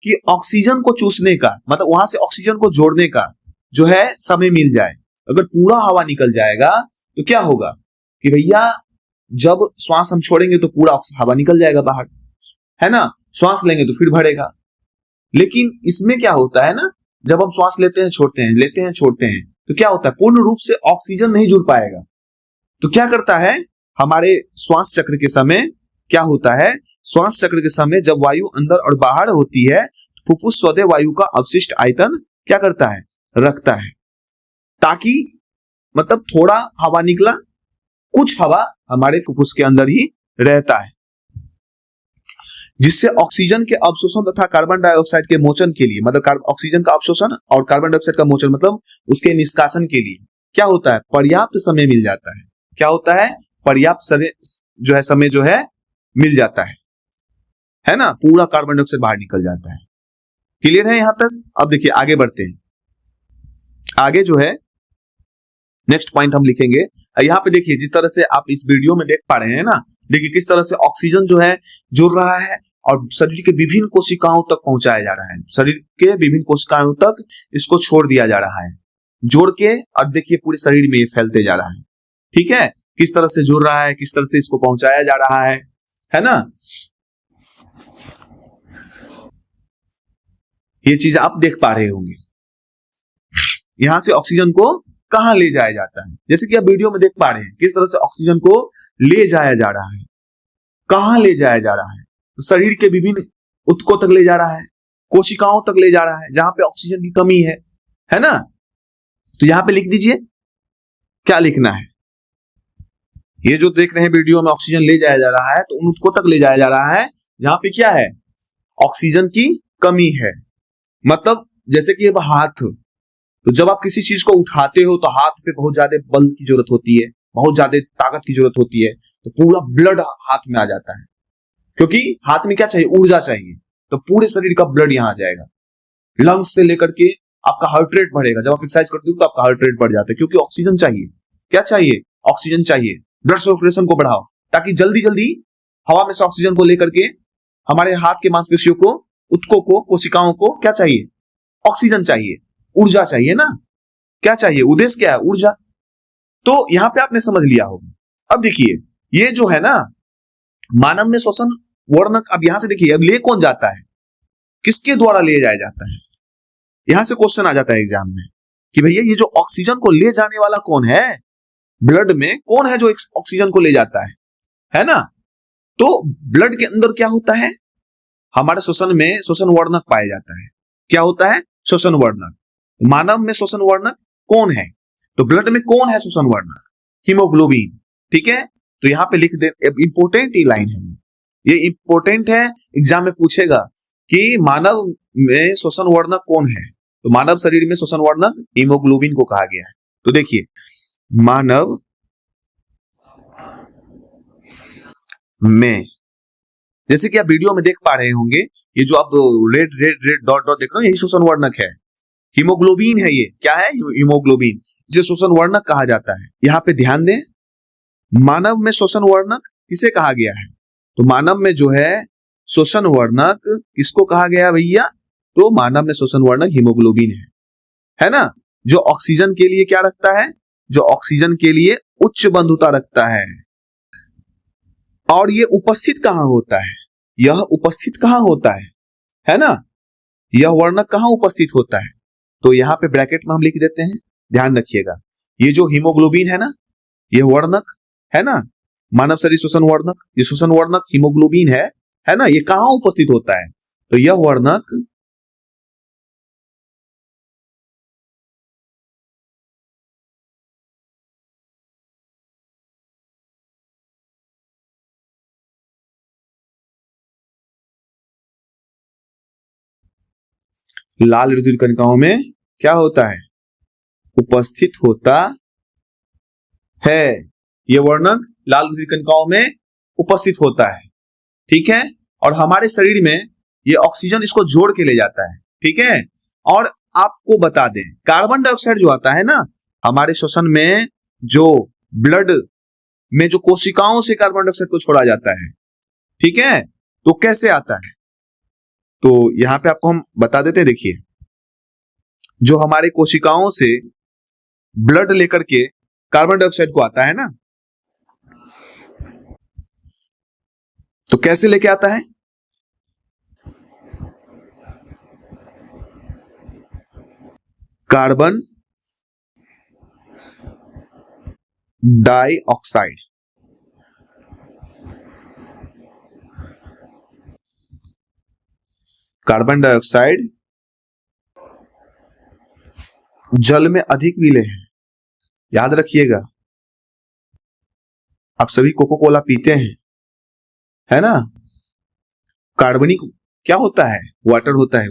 कि ऑक्सीजन को चूसने का, मतलब वहां से ऑक्सीजन को जोड़ने का जो है समय मिल जाए। अगर पूरा हवा निकल जाएगा तो क्या होगा कि भैया जब श्वास हम छोड़ेंगे तो पूरा हवा निकल जाएगा बाहर, है ना, श्वास लेंगे तो फिर भरेगा। लेकिन इसमें क्या होता है ना, जब हम श्वास लेते हैं छोड़ते हैं, लेते हैं छोड़ते हैं, तो क्या होता है, पूर्ण रूप से ऑक्सीजन नहीं जुड़ पाएगा। तो क्या करता है, हमारे श्वास चक्र के समय क्या होता है, श्वास चक्र के समय जब वायु अंदर और बाहर होती है, फुफ्फुस स्वदेव वायु का अवशिष्ट आयतन क्या करता है, रखता है, ताकि मतलब थोड़ा हवा निकला, कुछ हवा हमारे फुफ्फुस के अंदर ही रहता है, जिससे ऑक्सीजन के अवशोषण तथा कार्बन डाइऑक्साइड के मोचन के लिए, मतलब ऑक्सीजन का अवशोषण और कार्बन डाइऑक्साइड का मोचन मतलब उसके निष्कासन के लिए क्या होता है, पर्याप्त समय मिल जाता है। क्या होता है, पर्याप्त समय जो है, समय जो है मिल जाता है ना, पूरा कार्बन डाइऑक्साइड बाहर निकल जाता है। क्लियर है यहां तक। अब देखिए आगे बढ़ते हैं, आगे जो है नेक्स्ट पॉइंट हम लिखेंगे। यहां पे देखिए जिस तरह से आप इस वीडियो में देख पा रहे हैं ना, देखिए किस तरह से ऑक्सीजन जो है जुड़ रहा है और शरीर के विभिन्न कोशिकाओं तक पहुंचाया जा रहा है, शरीर के विभिन्न कोशिकाओं तक इसको छोड़ दिया जा रहा है, जोड़ के, और देखिए पूरे शरीर में ये फैलते जा रहा है। ठीक है, किस तरह से जुड़ रहा है, किस तरह से इसको पहुंचाया जा रहा है ना, ये चीज आप देख पा रहे होंगे। यहां से ऑक्सीजन को कहां ले जाया जाता है, जैसे कि आप वीडियो में देख पा रहे हैं किस तरह से ऑक्सीजन को ले जाया जा रहा है, कहां ले जाया जा रहा है, तो शरीर के विभिन्न ऊतकों तक ले जा रहा है, कोशिकाओं तक ले जा रहा है जहां पे ऑक्सीजन की कमी है ना। तो यहां पे लिख दीजिए क्या लिखना है, ये जो देख रहे हैं वीडियो में ऑक्सीजन ले जाया जा रहा है तो उन ऊतकों तक ले जाया जा रहा है जहां पे क्या है, ऑक्सीजन की कमी है। मतलब जैसे कि अब हाथ, तो जब आप किसी चीज को उठाते हो तो हाथ पे बहुत ज्यादा बल की जरूरत होती है, बहुत ज्यादा ताकत की जरूरत होती है, तो पूरा ब्लड हाथ में आ जाता है, क्योंकि हाथ में क्या चाहिए, ऊर्जा चाहिए, तो पूरे शरीर का ब्लड यहाँ आ जाएगा। लंग्स से लेकर के आपका हार्ट रेट बढ़ेगा, जब आप एक्सरसाइज करते हो तो आपका हार्ट रेट बढ़ जाता है, क्योंकि ऑक्सीजन चाहिए। क्या चाहिए, ऑक्सीजन चाहिए। ब्लड सर्कुलेशन को बढ़ाओ ताकि जल्दी जल्दी हवा में से ऑक्सीजन को लेकर के हमारे हाथ के मांसपेशियों को, ऊतकों को, कोशिकाओं को क्या चाहिए, ऑक्सीजन चाहिए, ऊर्जा चाहिए ना। क्या चाहिए, उद्देश्य क्या है, ऊर्जा। तो यहां पे आपने समझ लिया होगा। अब देखिए ये जो है ना मानव में श्वसन वर्णक, अब यहां से देखिए अब ले कौन जाता है, किसके द्वारा ले जाया जाता है। यहां से क्वेश्चन आ जाता है एग्जाम में कि भैया ये जो ऑक्सीजन को ले जाने वाला कौन है, ब्लड में कौन है जो ऑक्सीजन को ले जाता है ना। तो ब्लड के अंदर क्या होता है, हमारे श्वसन में श्वसन वर्णक पाया जाता है। क्या होता है, श्वसन वर्णक। मानव में श्वसन वर्णक कौन है, तो ब्लड में कौन है श्वसन वर्णक, हीमोग्लोबिन। ठीक है, तो यहां पे लिख दे, इंपोर्टेंट ये लाइन है, ये इंपोर्टेंट है, एग्जाम में पूछेगा कि मानव में श्वसन वर्णक कौन है, तो मानव शरीर में श्वसन वर्णक हीमोग्लोबिन को कहा गया है। तो देखिए मानव में, जैसे कि आप वीडियो में देख पा रहे होंगे, ये जो आप red red red dot dot देख रहे हो यही श्वसन वर्णक है, हीमोग्लोबिन है। ये क्या है, हीमोग्लोबिन, जिसे श्वसन वर्णक कहा जाता है। यहां पे ध्यान दें, मानव में श्वसन वर्णक किसे कहा गया है, तो मानव में जो है श्वसन वर्णक किसको कहा गया भैया, तो मानव में श्वसन वर्णक हीमोग्लोबिन है ना, जो ऑक्सीजन के लिए क्या रखता है, जो ऑक्सीजन के लिए उच्च बंधुता रखता है। और ये उपस्थित कहां होता है, यह उपस्थित कहां होता है ना, यह वर्णक कहां उपस्थित होता है, तो यहां पे ब्रैकेट में हम लिख देते हैं, ध्यान रखिएगा। ये जो हीमोग्लोबिन है ना, यह वर्णक है ना, मानव शरीर श्वसन वर्णक, ये श्वसन वर्णक हीमोग्लोबिन है ना, ये कहां उपस्थित होता है, तो यह वर्णक लाल रुधिर कणिकाओं में क्या होता है, उपस्थित होता है। यह वर्णक लाल रुधिर कणिकाओं में उपस्थित होता है। ठीक है, और हमारे शरीर में ये ऑक्सीजन इसको जोड़ के ले जाता है। ठीक है, और आपको बता दें कार्बन डाइऑक्साइड जो आता है ना हमारे श्वसन में, जो ब्लड में जो कोशिकाओं से कार्बन डाइऑक्साइड को छोड़ा जाता है, ठीक है, तो कैसे आता है, तो यहां पे आपको हम बता देते हैं। देखिए जो हमारे कोशिकाओं से ब्लड लेकर के कार्बन डाइऑक्साइड को आता है ना, तो कैसे लेके आता है, कार्बन डाइऑक्साइड, कार्बन डाइऑक्साइड जल में अधिक विलेय है। याद रखिएगा, आप सभी कोको कोला पीते हैं, है ना, कार्बनिक क्या होता है, वाटर होता है।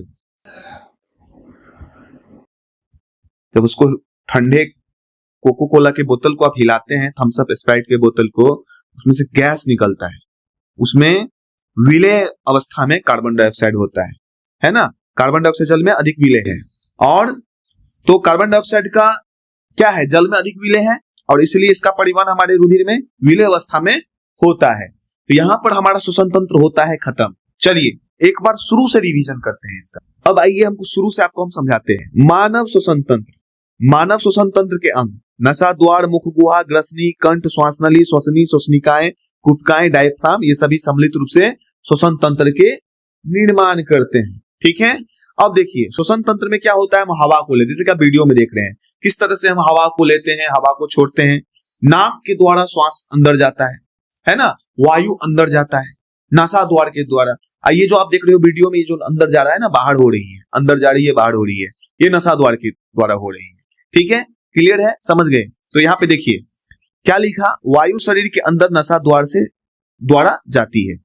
जब उसको ठंडे कोको कोला के बोतल को आप हिलाते हैं, थम्स अप स्प्राइट के बोतल को, उसमें से गैस निकलता है, उसमें विलेय अवस्था में कार्बन डाइऑक्साइड होता है ना। कार्बन डाइऑक्साइड जल में अधिक विलेय है, और तो कार्बन डाइऑक्साइड का क्या है, जल में अधिक विलेय है, और इसलिए इसका परिवहन हमारे रुधिर में विलेय अवस्था में होता है। तो यहां पर हमारा श्वसन तंत्र होता है खत्म। चलिए एक बार शुरू से रिवीजन करते हैं इसका। अब आइए हमको शुरू से आपको हम समझाते हैं। मानव श्वसन तंत्र, मानव श्वसन तंत्र के अंग नसा द्वार, मुख गुहा, ग्रसनी, कंठ, श्वासनली, श्वसनी, श्वसनिकाएं, कुपकाएं, डायफ्राम, ये सभी सम्मिलित रूप से श्वसन तंत्र के निर्माण करते हैं। ठीक है, अब देखिए श्वसन तंत्र में क्या होता है, हम हवा को लेते हैं, जैसे कि आप वीडियो में देख रहे हैं किस तरह से हम हवा को लेते हैं, हवा को छोड़ते हैं। नाक के द्वारा श्वास अंदर जाता है ना, वायु अंदर जाता है नासा द्वार के द्वारा। ये जो आप देख रहे हो वीडियो में, ये जो अंदर जा रहा है ना, बाहर हो रही है, अंदर जा रही है, बाहर हो रही है, ये नसा द्वार के द्वारा हो रही है। ठीक है, क्लियर है, समझ गए। तो यहाँ पे देखिए क्या लिखा, वायु शरीर के अंदर नसा द्वार से द्वारा जाती है।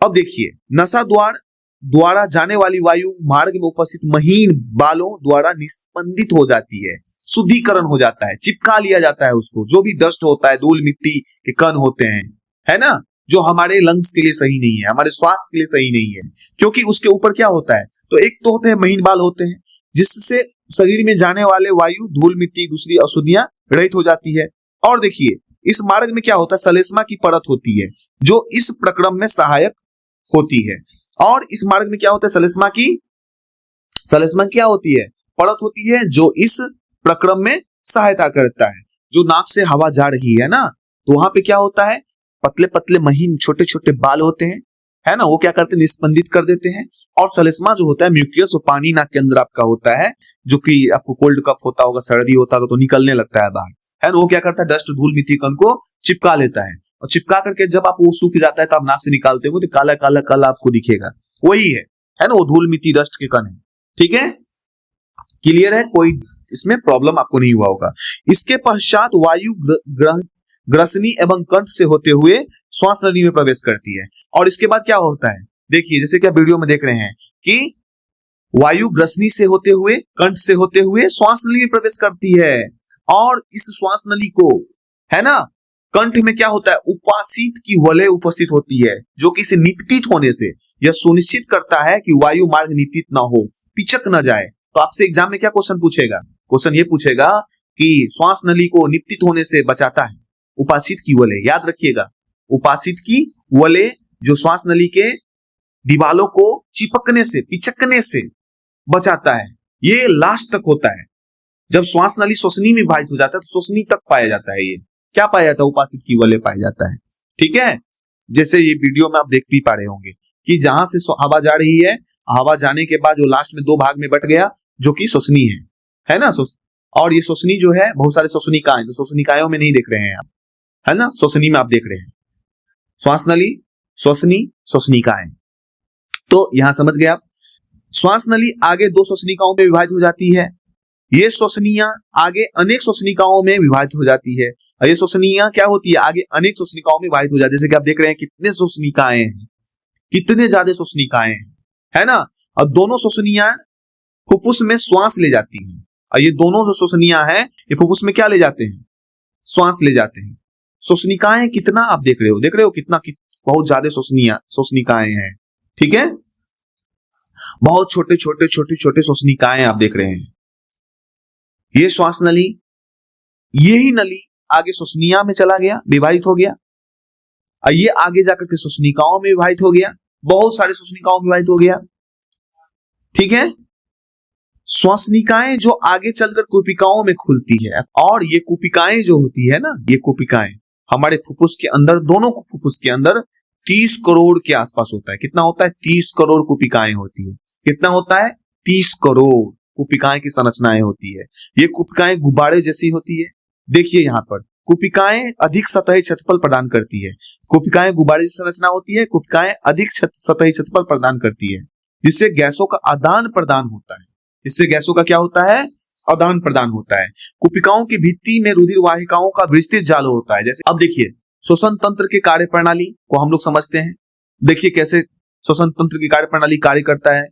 अब देखिए नसा द्वार द्वारा जाने वाली वायु मार्ग में उपस्थित महीन बालों द्वारा निस्पंदित हो जाती है। शुद्धिकरण हो जाता है, चिपका लिया जाता है उसको, जो भी डस्ट होता है, धूल मिट्टी के कण होते हैं, है ना, जो हमारे लंग्स के लिए सही नहीं है, हमारे स्वास्थ्य के लिए सही नहीं है, क्योंकि उसके ऊपर क्या होता है, तो एक तो होते हैं महीन बाल होते हैं, जिससे शरीर में जाने वाले वायु, धूल मिट्टी, दूसरी अशुद्धियां रहित हो जाती है। और देखिए इस मार्ग में क्या होता है, सलेस्मा की परत होती है जो इस प्रक्रम में सहायक होती है। और इस मार्ग में क्या होता है, सलेस्मा क्या होती है, परत होती है जो इस प्रक्रम में सहायता करता है। जो नाक से हवा जा रही है ना, तो वहां पे क्या होता है, पतले पतले महीन छोटे छोटे बाल होते हैं, है ना, वो क्या करते हैं, निस्पंदित कर देते हैं। और सलेस्मा जो होता है म्यूकियस, वो पानी नाक के अंदर आपका होता है, जो कि आपको कोल्ड कफ होता होगा, सर्दी होता होगा तो निकलने लगता है बाहर, है ना, वो क्या करता है, डस्ट धूल मिट्टी कण को चिपका लेता है, और चिपका करके जब आप वो सूख जाता है तो आप नाक से निकालते हो तो काला काला काला आपको दिखेगा, वही है ना, वो धूल मिट्टी डस्ट के कण है। ठीक है, क्लियर है, कोई इसमें प्रॉब्लम आपको नहीं हुआ होगा। इसके पश्चात वायु ग्रसनी एवं कंठ से होते हुए श्वास नली में प्रवेश करती है। और इसके बाद क्या होता है, देखिए जैसे कि आप वीडियो में देख रहे हैं कि वायु ग्रसनी से होते हुए, कंठ से होते हुए श्वास नली में प्रवेश करती है। और इस श्वास नली को, है ना, कंठ में क्या होता है, उपासीत की वलय उपस्थित होती है, जो कि इसे निपतित होने से यह सुनिश्चित करता है कि वायु मार्ग निपतित ना हो, पिचक ना जाए। तो आपसे एग्जाम में क्या क्वेश्चन पूछेगा, क्वेश्चन ये पूछेगा कि श्वास नली को निपतित होने से बचाता है उपासीत की वलय, याद रखिएगा, उपासीत की वलय जो श्वास नली के दीवालों को चिपकने से, पिचकने से बचाता है। ये लास्ट तक होता है, जब श्वास नली श्वसनी में विभाजित हो जाता है तो श्वसनी तक पाया जाता है। ये क्या पाया जाता है, उपासीत की वलय पाया जाता है। ठीक है, जैसे ये वीडियो में आप देख भी पा रहे होंगे कि जहां से हवा जा रही है, हवा जाने के बाद जो लास्ट में दो भाग में बट गया, जो कि श्वसनी है ना, और ये श्वसनी जो है, बहुत सारे श्वसनिकाएं, तो श्वसनिकायों में नहीं देख रहे हैं आप, है ना, श्वसनी में आप देख रहे हैं, श्वास नली, श्वसनी, श्वसनिकाएं। तो यहां समझ गए आप, श्वास नली आगे दो श्वसनिकाओं में विभाजित हो जाती है, ये श्वसनियां आगे अनेक श्वसनिकाओं में विभाजित हो जाती है, और ये श्वसनियां क्या होती है, आगे अनेक श्वसनिकाओं में विभाजित हो जाती है। जैसे कि आप देख रहे हैं कितने श्वसनिकाएं हैं, कितने ज्यादा श्वसनिकाएं हैं, है ना, और दोनों श्वसनियां फुफ्फुस में श्वास ले जाती हैं, और ये दोनों जो श्वसनियां हैं ये फुफ्फुस में क्या ले जाते हैं, श्वास ले जाते हैं। श्वसनिकाएं कितना आप देख रहे हो कितना बहुत ज्यादा श्वसनिकाएं हैं। ठीक है, बहुत छोटे छोटे छोटे छोटे श्वसनिकाएं आप देख रहे हैं। ये श्वास नली, यही नली आगे श्वसनिया में चला गया, विभाजित हो गया, और ये आगे जाकर के श्वसनिकाओं में विभाजित हो गया, बहुत सारे श्वसनिकाओं में विभाजित हो गया। ठीक है, श्वसनिकाएं जो आगे चलकर कुपिकाओं में खुलती है, और ये कुपिकाएं जो होती है ना, ये कुपिकाएं हमारे फुफ्फुस के अंदर, दोनों फुफ्फुस के अंदर 30 करोड़ के आसपास होता है। कितना होता है, 30 करोड़ कुपिकाएं होती है। कितना होता है, 30 करोड़ कुपिकाएं की संरचनाएं होती है। ये कुपिकाएं गुब्बारे जैसी होती है। देखिए यहाँ पर कुपिकाएं अधिक सतही क्षेत्रफल प्रदान करती है, कुपिकाएं गुब्बारे जैसी संरचना होती है, कुपिकाएं अधिक सतही क्षेत्रफल प्रदान करती है, जिससे गैसों का आदान प्रदान होता है, इससे गैसों का क्या होता है, आदान प्रदान होता है। कुपिकाओं की भित्ति में रुधिर वाहिकाओं का विस्तृत जाल होता है। जैसे अब देखिए श्वसन तंत्र की कार्य प्रणाली को हम लोग समझते हैं। देखिए कैसे श्वसन तंत्र की कार्य प्रणाली कार्य करता है।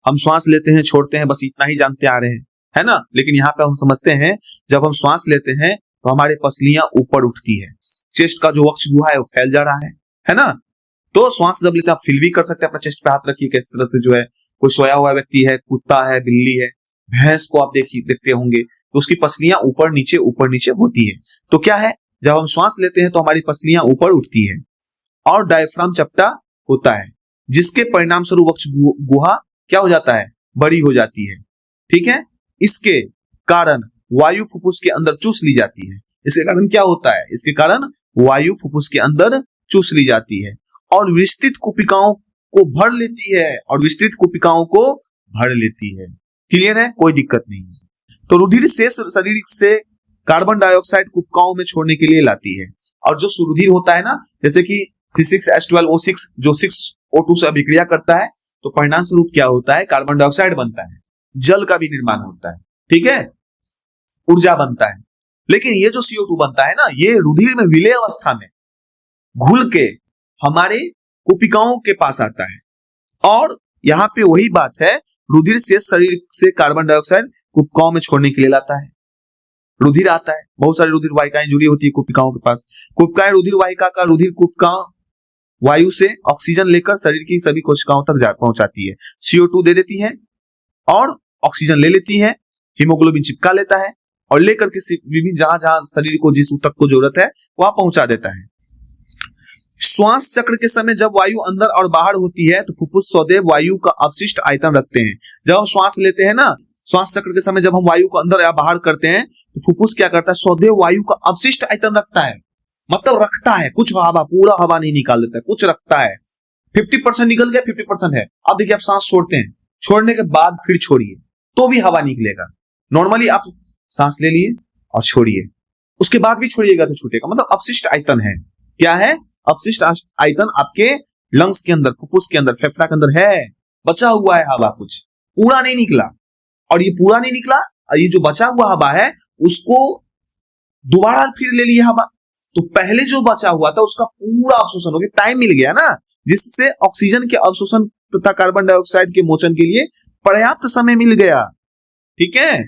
हम श्वास लेते हैं, छोड़ते हैं, बस इतना ही जानते आ रहे हैं, है ना, लेकिन यहाँ पे हम समझते हैं जब हम श्वास लेते हैं तो हमारे पसलियां ऊपर उठती है, चेस्ट का जो वक्ष गुहा है वो फैल जा रहा है ना। तो श्वास जब लेते हैं आप फील भी कर सकते हैं, अपना चेस्ट पे हाथ रखिए, किस तरह से जो है कोई सोया हुआ व्यक्ति है, कुत्ता है, बिल्ली है, भैंस को आप देखते होंगे तो उसकी पसलियां ऊपर नीचे होती है। तो क्या है, जब हम श्वास लेते हैं तो हमारी पसलियां ऊपर उठती है और डायफ्राम चपटा होता है, जिसके परिणाम स्वरूप वक्ष गुहा क्या हो जाता है, बड़ी हो जाती है। ठीक है, इसके कारण वायु फुफ्फुस के अंदर चूस ली जाती है। इसके कारण क्या होता है, इसके कारण वायु फुफ्फुस के अंदर चूस ली जाती है और विस्तृत कुपिकाओं को भर लेती है, क्लियर है, कोई दिक्कत नहीं है। तो रुधिर शेष शरीर से कार्बन डाइऑक्साइड कुपिकाओं में छोड़ने के लिए लाती है, और जो सुरुधिर होता है ना, जैसे कि C6H12O6 जो 6O2 से अभिक्रिया करता है, तो परिणाम स्वरूप क्या होता है, कार्बन डाइऑक्साइड बनता है, जल का भी निर्माण होता है, ठीक है, ऊर्जा बनता है। लेकिन ये जो CO2 बनता है ना, ये रुधिर में विलय अवस्था में घुल के हमारे कुपिकाओं के पास आता है, और यहाँ पे वही बात है, रुधिर से शरीर से कार्बन डाइऑक्साइड कुपिकाओं में छोड़ने के लिए लाता है। रुधिर आता है, बहुत सारी रुधिर वाहिकाएं जुड़ी होती है कुपिकाओं के पास। कुपिकाएं रुधिर वाहिका का रुधिर कुपिका वायु से ऑक्सीजन लेकर शरीर की सभी कोशिकाओं तक पहुंचाती है। CO2 दे देती है और ऑक्सीजन ले लेती है, हीमोग्लोबिन चिपका लेता है और लेकर के विभिन्न जहां जहां शरीर को जिस ऊतक को जरूरत है वहां पहुंचा देता है। श्वास चक्र के समय जब वायु अंदर और बाहर होती है तो फुफ्फुस सदैव वायु का अवशिष्ट आयतन रखते हैं। जब हम श्वास लेते हैं ना, श्वास चक्र के समय जब हम वायु को अंदर या बाहर करते हैं तो फुफ्फुस क्या करता है, सदैव वायु का अवशिष्ट आयतन रखता है, मतलब रखता है, कुछ हवा, पूरा हवा नहीं निकाल देता है, कुछ रखता है। 50% निकल गया, 50% है। अब देखिए आप सांस छोड़ते हैं, छोड़ने के बाद फिर छोड़िए तो भी हवा निकलेगा। नॉर्मली आप सांस ले लिए और छोड़िए, उसके बाद भी छोड़िएगा तो छूटेगा, मतलब अपशिष्ट आयतन है। क्या है? अपशिष्ट आयतन आपके लंग्स के अंदर, फुफ्फुस के अंदर, फेफड़ा के अंदर है, बचा हुआ है हवा, कुछ पूरा नहीं निकला। और ये पूरा नहीं निकला, ये जो बचा हुआ हवा है उसको दोबारा फिर ले लिया हवा, तो पहले जो बचा हुआ था उसका पूरा अवशोषण हो गया, टाइम मिल गया ना, जिससे ऑक्सीजन के अवशोषण तथा कार्बन डाइऑक्साइड के मोचन के लिए पर्याप्त समय मिल गया। ठीक है,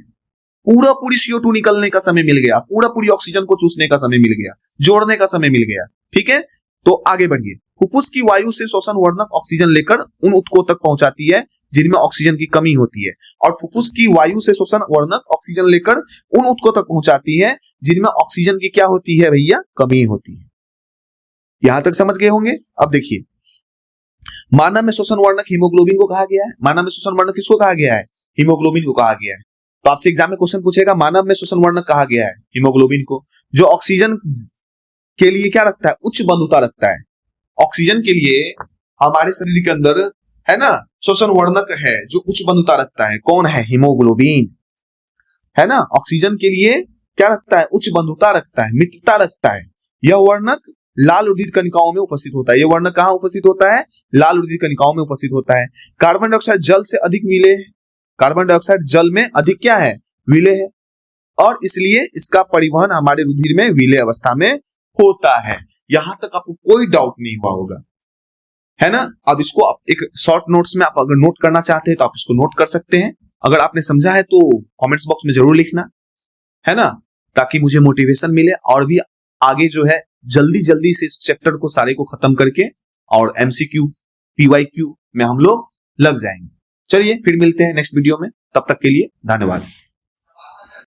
पूरा पूरी CO2 निकलने का समय मिल गया, पूरा पूरी ऑक्सीजन को चूसने का समय मिल गया, जोड़ने का समय मिल गया। ठीक है, तो आगे बढ़िए। फुफ्फुस की वायु से श्वसन वर्णक ऑक्सीजन लेकर उन ऊतकों तक पहुंचाती है जिनमें ऑक्सीजन की कमी होती है, और फुफ्फुस की वायु से श्वसन वर्णक ऑक्सीजन लेकर उन ऊतकों तक पहुंचाती है जिनमें ऑक्सीजन की क्या होती है भैया, कमी होती है। यहां तक समझ गए होंगे। अब देखिए, मानव में श्वसन वर्णक हीमोग्लोबिन को कहा गया है। मानव में श्वसन वर्णक किसको कहा गया है? हीमोग्लोबिन को कहा गया है। तो आपसे एग्जाम में क्वेश्चन पूछेगा, मानव में श्वसन वर्णक कहा गया है हीमोग्लोबिन को, जो ऑक्सीजन के लिए क्या रखता है, उच्च बंधुता रखता है। ऑक्सीजन के लिए हमारे शरीर के अंदर है ना श्वसन वर्णक है जो उच्च बंधुता रखता है। कौन है? हीमोग्लोबिन, है ना। ऑक्सीजन के लिए क्या रखता है? उच्च बंधुता रखता है, मित्रता रखता है। यह वर्णक लाल रुधिर कणिकाओं में उपस्थित होता है। यह वर्णक कहां उपस्थित होता है? लाल रुधिर कणिकाओं में उपस्थित होता है। कार्बन डाइऑक्साइड जल से अधिक विलेय है, कार्बन डाइऑक्साइड जल में अधिक क्या है? विलेय है, और इसलिए इसका परिवहन हमारे रुधिर में विलेय अवस्था में होता है। यहां तक आपको कोई डाउट नहीं हुआ होगा, है ना। अब इसको आप एक शॉर्ट नोट्स में आप अगर नोट करना चाहते हैं तो आप इसको नोट कर सकते हैं। अगर आपने समझा है तो कमेंट्स बॉक्स में जरूर लिखना, है ना, ताकि मुझे मोटिवेशन मिले और भी आगे जो है जल्दी जल्दी से इस चैप्टर को सारे को खत्म करके और MCQ PYQ में हम लोग लग जाएंगे। चलिए फिर मिलते हैं नेक्स्ट वीडियो में, तब तक के लिए धन्यवाद।